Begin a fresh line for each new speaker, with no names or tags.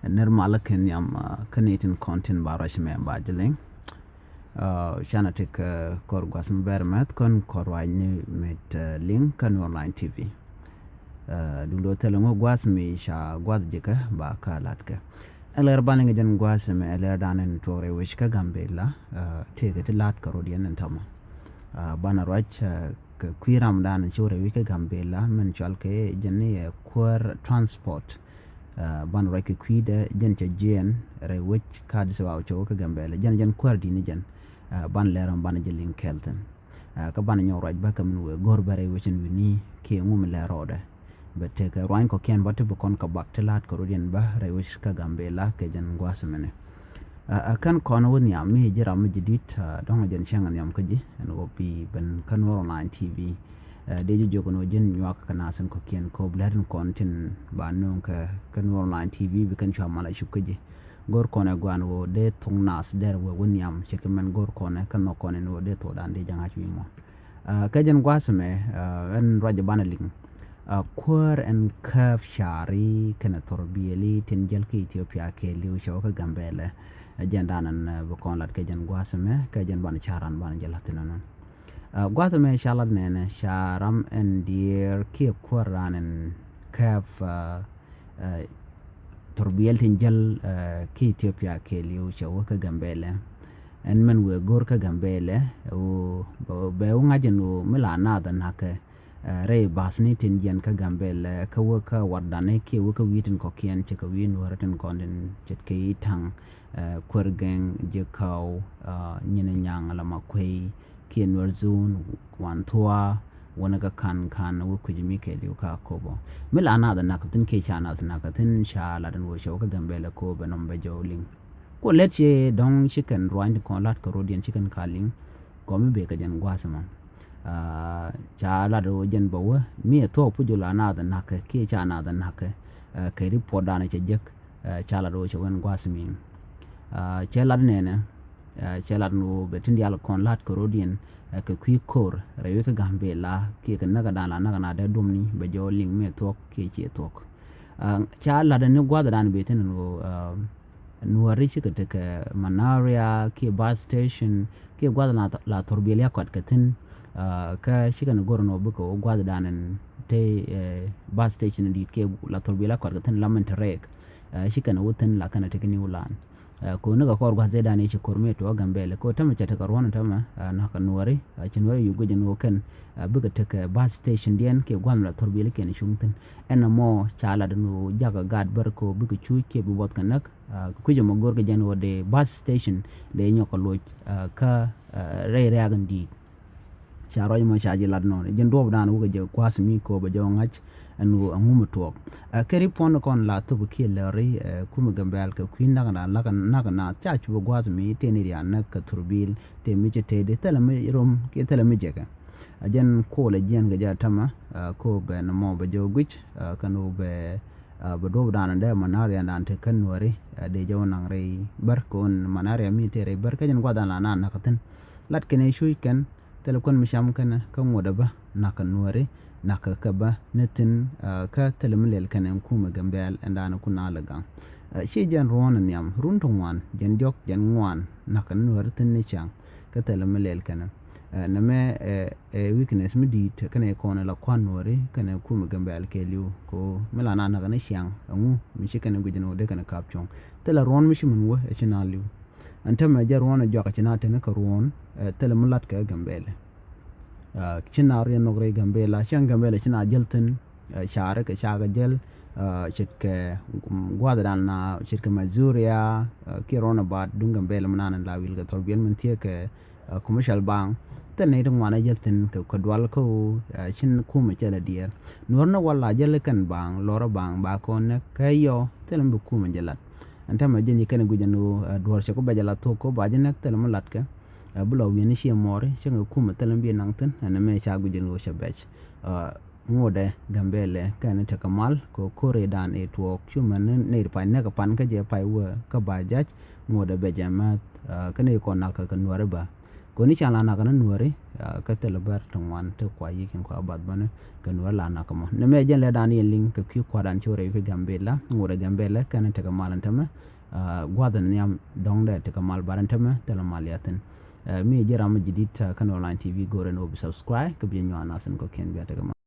Nirmala Kenyam Canadian content barashme bajiling. Shana tik korgwas mbermet kon korwani met link kan online TV. Dundo telengo gwas mi sha gwad jika ba kalatka. Eler baning jan gwas me eler danen tore wishka gambela tege ti lat karodian entama. Bana rach kwiram dan chore wika gambela men chalke jani quer transport. Ban raki kwida jan cha jen re wich kad sawa cho ka gambela jan quer dini jan ban leram ban jelin kelten ka ban nyaw raj ba kam we gor bare wichin wini ke ngum le roda but ka roin ko ken batte bu kon ka baktelat ko rodien ba re wich ka gambela ke jan gwasemene kan kono woni am mi jira mi jidit don jan shangan yam kaji en opi ben kan online TV deji jogono jen nyak kana san ko ken ko bladen kontin ba non ka kan online TV bi kan chamala shukaji gor kone gwan wo de tungnas der wo wonyam chekmen gor kone kan no kone no de to dan de janga chimo kajen gwasme en roje banaling kwar en kaf shari kana torbiyeli tin jalki Ethiopia ke liu shoka gambele jandanan bu kon lat kajen gwasme kajen ban charan ban jalatinon gwasme shalad nene sharam en dear ki kwaranen kaf torbiyel tin jal ki Ethiopia ke liu show ka gambele en men we gor ka gambele o be ngajen o milana dan hake re basni tin jen ka gambele ka waka wadane ke waka witin ko kien che ka win waraten konden chet ke itang kurgen je kaw nyine nyang la makwei kien warzun kwantua wana ka kan wo kujimi ke liu ka kobo milana dan nakatin ke chana nakatin sha ladan wo show ka gambele ko benom be jowling ko letche don chicken roin ko lat ko rodian chicken calling ko mi be ka jan gwasama cha la do jen bo mi to pujula na da naka ke cha na da naka ke report dana che jek cha la do che wen gwasmi che la ne che la no be tin dial kon lat ko rodian ke kwi kor re ka gambela ke ka naga dala naga na da dumni be jowling mi to ke che tok cha la da ne gwada dan be tin no nuari chikete ke manaria ke bus station ke gwada la torbelia kwat katin ka shikan gorno buko gwada danen te bus station di ke la torbelia kwat katin lamentrek shikan wutin la kana tekni ulan ko naga ko gwada dane chi korme to gambele ko tama chata karwana tama na ka nuari chinwari yugo jeno ken buka teke bus station dien ke gwada la torbelia ken shungtin enna mo chala dano jaga gad barko buka chui ke bu bot kanak kujo magor ke jano de bus station de nyoko loj ka re reagan di charoy mo chaji ladno jen do dan wuga je kwasmi ko ba jo ngach anu anguma tok keri pon kon la to ke lari kuma gambal ka kuin naga na cha chu gwasmi teniri an ka turbil te mi te de telame rom ke telame jega jen ko le jen ga jatama ko be no mo ba jo gwich kanu be bodo dan da manaria dan te kan wari de jawnang re bar kon manaria mi te re bar kajen gwadan la na nakaten lat kene shuy kan telekon misham kana kan wada ba nakan wari nakaka ba netin ka telemlel kan kuma gambel andana kuna laga shi jan ron nyam runtun wan jan jok jan wan nakan wari tin ni chang ka telemlel kana name weakness mi dit kana ko na la kwanore kana kuma gambal ke liu ko melana na kana shiang angu mi shikana gujino de kana kapchong tela ron mi shimun wo e china liu anta ma jar wona joka china te ka ron tela mulat ka gambele china re no gre gambela shang gambele china jelten share ka shaga jel shitke gwadran na shitke mazuria ki rona bad dungambele manana la wil ga torbiel men tie ke commercial bank tene dum wana jelten ko dwal ko chin kuma chala dier norna wala jele kan bang loro bang ba kon kayo telem bu kuma jalat anta ma jeni kan gujano dwar ko bajala to ko bajene telem latka bulo wi shi more chinga kuma telem bi nangten ana me cha gujano shabach ngode gambele kan ta kamal ko kore dan e to chuman ne pa ne ka pan ka je pa wa ka bajaj ngode be jamat kane ko na ka kanware ba ko ni chala na kana nuore ka te bar tongwan te kwa yi kin kwa bad bana ka nuore la na kama ne me jen le dan yin link ka ki kwa dan chore ke gambela ngore gambela kana te ka malan tama gwadan nyam dong de te ka mal baran tama te la mal yatin mi jira ma jidit kana online tv gore no subscribe ka bi nyana san ko ken bi te ka